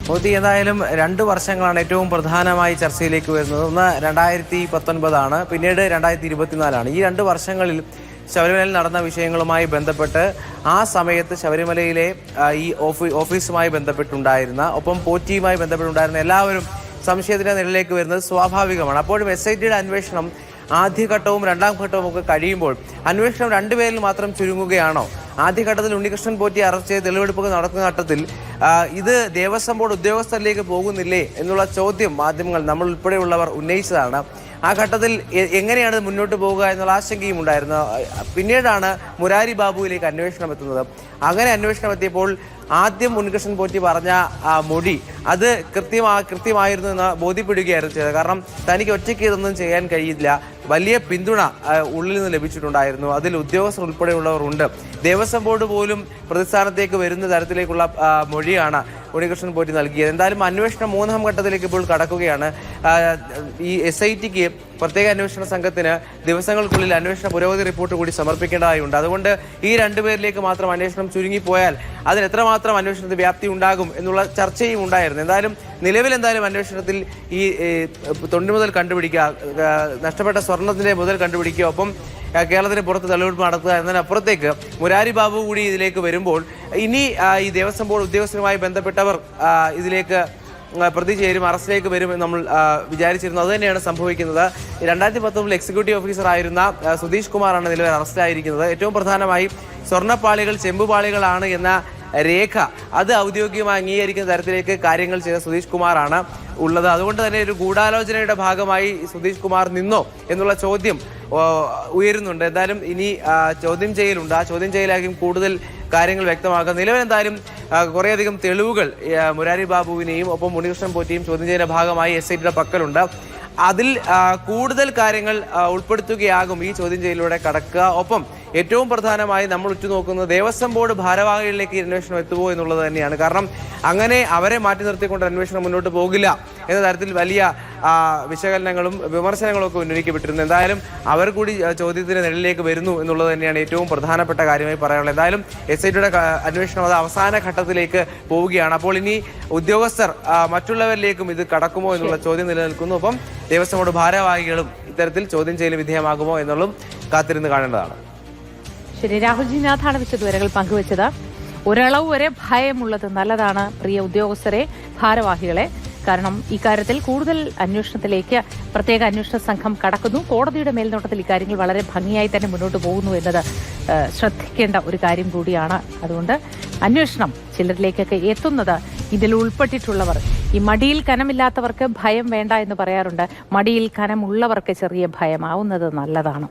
മോദി എന്തായാലും 2 വർഷങ്ങളാണ് ഏറ്റവും പ്രധാനമായി ചർച്ചയിലേക്ക് വരുന്നത്. ഒന്ന് 2019 പിന്നീട് 2024. ഈ 2 വർഷങ്ങളിൽ ശബരിമലയിൽ നടന്ന വിഷയങ്ങളുമായി ബന്ധപ്പെട്ട് ആ സമയത്ത് ശബരിമലയിലെ ഈ ഓഫീസുമായി ബന്ധപ്പെട്ടുണ്ടായിരുന്ന ഒപ്പം പോറ്റിയുമായി ബന്ധപ്പെട്ടുണ്ടായിരുന്ന എല്ലാവരും സംശയത്തിന്റെ നിലയിലേക്ക് വരുന്നത് സ്വാഭാവികമാണ്. അപ്പോഴും SITയുടെ അന്വേഷണം ആദ്യഘട്ടവും 2ാം ഘട്ടവും ഒക്കെ കഴിയുമ്പോൾ അന്വേഷണം 2 പേരിൽ മാത്രം ചുരുങ്ങുകയാണോ? ആദ്യഘട്ടത്തിൽ ഉണ്ണികൃഷ്ണൻ പോറ്റി അറസ്റ്റ് ചെയ്ത് തെളിവെടുപ്പൊക്കെ നടക്കുന്ന ഘട്ടത്തിൽ ഇത് ദേവസ്വം ബോർഡ് ഉദ്യോഗസ്ഥരിലേക്ക് പോകുന്നില്ലേ എന്നുള്ള ചോദ്യം മാധ്യമങ്ങൾ നമ്മൾ ഉൾപ്പെടെയുള്ളവർ ഉന്നയിച്ചതാണ്. ആ ഘട്ടത്തിൽ എങ്ങനെയാണ് മുന്നോട്ട് പോവുക എന്നുള്ള ആശങ്കയും ഉണ്ടായിരുന്നു. പിന്നീടാണ് മുരാരി ബാബുവിലേക്ക് അന്വേഷണം എത്തുന്നത്. അങ്ങനെ അന്വേഷണം എത്തിയപ്പോൾ ആദ്യം ഉണ്ണികൃഷ്ണൻ പോറ്റി പറഞ്ഞ മൊഴി അത് കൃത്യമായിരുന്നു എന്ന് ബോധ്യപ്പെടുകയായിരുന്നു ചെയ്തത്. കാരണം തനിക്ക് ഒറ്റയ്ക്ക് ഇതൊന്നും ചെയ്യാൻ കഴിയില്ല, വലിയ പിന്തുണ ഉള്ളിൽ നിന്ന് ലഭിച്ചിട്ടുണ്ടായിരുന്നു. അതിൽ ഉദ്യോഗസ്ഥർ ഉൾപ്പെടെയുള്ളവർ ഉണ്ട്. ദേവസ്വം ബോർഡ് പോലും പ്രതിസ്ഥാനത്തേക്ക് വരുന്ന തരത്തിലേക്കുള്ള മൊഴിയാണ് ഉണ്ണികൃഷ്ണൻ പോറ്റി നൽകിയത്. എന്തായാലും അന്വേഷണം 3ാം ഘട്ടത്തിലേക്ക് ഇപ്പോൾ കടക്കുകയാണ്. ഈ SITക്ക് പ്രത്യേക അന്വേഷണ സംഘത്തിന് ദിവസങ്ങൾക്കുള്ളിൽ അന്വേഷണ പുരോഗതി റിപ്പോർട്ട് കൂടി സമർപ്പിക്കേണ്ടതായുണ്ട്. അതുകൊണ്ട് ഈ 2 പേരിലേക്ക് മാത്രം അന്വേഷണം ചുരുങ്ങിപ്പോയാൽ അതിന് എത്രമാത്രം അന്വേഷണത്തിൽ വ്യാപ്തി ഉണ്ടാകും എന്നുള്ള ചർച്ചയും ഉണ്ടായിരുന്നു. എന്തായാലും നിലവിൽ അന്വേഷണത്തിൽ ഈ തൊണ്ടി മുതൽ കണ്ടുപിടിക്കുക, നഷ്ടപ്പെട്ട സ്വർണത്തിന്റെ മുതൽ കണ്ടുപിടിക്കുക, ഒപ്പം കേരളത്തിന് പുറത്ത് തെളിവെടുപ്പ് നടത്തുക എന്നതിനപ്പുറത്തേക്ക് മുരാരി ബാബു കൂടി ഇതിലേക്ക് വരുമ്പോൾ ഇനി ഈ ദേവസ്വം ബോർഡ് ഉദ്യോഗസ്ഥരുമായി ബന്ധപ്പെട്ടവർ ഇതിലേക്ക് പ്രതി ചേരും, അറസ്റ്റിലേക്ക് വരും എന്ന് നമ്മൾ വിചാരിച്ചിരുന്നു. അതുതന്നെയാണ് സംഭവിക്കുന്നത്. 2019 എക്സിക്യൂട്ടീവ് ഓഫീസർ ആയിരുന്ന സുധീഷ് കുമാറാണ് നിലവിൽ അറസ്റ്റിലായിരിക്കുന്നത്. ഏറ്റവും പ്രധാനമായി സ്വർണ്ണപ്പാളികൾ ചെമ്പുപാളികളാണ് എന്ന രേഖ അത് ഔദ്യോഗികമായി അംഗീകരിക്കുന്ന തരത്തിലേക്ക് കാര്യങ്ങൾ ചെയ്ത സുധീഷ് കുമാറാണ് ഉള്ളത്. അതുകൊണ്ട് തന്നെ ഒരു ഗൂഢാലോചനയുടെ ഭാഗമായി സുധീഷ് കുമാർ നിന്നോ എന്നുള്ള ചോദ്യം ഉയരുന്നുണ്ട്. എന്തായാലും ഇനി ചോദ്യം ചെയ്യലുണ്ട്. ആ ചോദ്യം ചെയ്യലായിരിക്കും കൂടുതൽ കാര്യങ്ങൾ വ്യക്തമാക്കുക. നിലവിൽ എന്തായാലും കുറേയധികം തെളിവുകൾ മുരാരി ബാബുവിനെയും ഒപ്പം ഉണ്ണികൃഷ്ണൻ പോറ്റിയും ചോദ്യം ചെയ്യുന്ന ഭാഗമായി SITയുടെ പക്കലുണ്ട്. അതിൽ കൂടുതൽ കാര്യങ്ങൾ ഉൾപ്പെടുത്തുകയാകും ഈ ചോദ്യം ചെയ്യലിലൂടെ കടക്കുക. ഒപ്പം ഏറ്റവും പ്രധാനമായി നമ്മൾ ഉറ്റുനോക്കുന്നത് ദേവസ്വം ബോർഡ് ഭാരവാഹികളിലേക്ക് അന്വേഷണം എത്തുമോ എന്നുള്ളത് തന്നെയാണ്. കാരണം അങ്ങനെ അവരെ മാറ്റി നിർത്തിക്കൊണ്ട് അന്വേഷണം മുന്നോട്ട് പോകില്ല എന്ന തരത്തിൽ വലിയ വിശകലനങ്ങളും വിമർശനങ്ങളും ഒക്കെ ഉന്നയിക്കപ്പെട്ടിരുന്നു. എന്തായാലും അവർ കൂടി ചോദ്യത്തിന് നിഴലിലേക്ക് വരുന്നു എന്നുള്ളത് തന്നെയാണ് ഏറ്റവും പ്രധാനപ്പെട്ട കാര്യമായി പറയാനുള്ളത്. എന്തായാലും SITയുടെ അന്വേഷണം അത് അവസാന ഘട്ടത്തിലേക്ക് പോവുകയാണ്. അപ്പോൾ ഇനി ഉദ്യോഗസ്ഥർ മറ്റുള്ളവരിലേക്കും ഇത് കടക്കുമോ എന്നുള്ള ചോദ്യം നിലനിൽക്കുന്നു. ഒപ്പം ദേവസ്വം ബോർഡ് ഭാരവാഹികളും ഇത്തരത്തിൽ ചോദ്യം ചെയ്യൽ വിധേയമാകുമോ എന്നുള്ളതും കാത്തിരുന്ന് കാണേണ്ടതാണ്. ശരി, രാഹുൽ ജി നാഥാണ് വിശദവിവരങ്ങൾ പങ്കുവച്ചത്. ഒരളവ് വരെ ഭയമുള്ളത് നല്ലതാണ് പ്രിയ ഉദ്യോഗസ്ഥരെ, ഭാരവാഹികളെ. കാരണം ഇക്കാര്യത്തിൽ കൂടുതൽ അന്വേഷണത്തിലേക്ക് പ്രത്യേക അന്വേഷണ സംഘം കടക്കുന്നു. കോടതിയുടെ മേൽനോട്ടത്തിൽ ഇക്കാര്യങ്ങൾ വളരെ ഭംഗിയായി തന്നെ മുന്നോട്ട് പോകുന്നു എന്നത് ശ്രദ്ധിക്കേണ്ട ഒരു കാര്യം കൂടിയാണ്. അതുകൊണ്ട് അന്വേഷണം ചിലരിലേക്കൊക്കെ എത്തുന്നത് ഇതിൽ ഉൾപ്പെട്ടിട്ടുള്ളവർ, ഈ മടിയിൽ കനമില്ലാത്തവർക്ക് ഭയം വേണ്ട എന്ന് പറയാറുണ്ട്. മടിയിൽ കനമുള്ളവർക്ക് ചെറിയ ഭയമാവുന്നത് നല്ലതാണ്.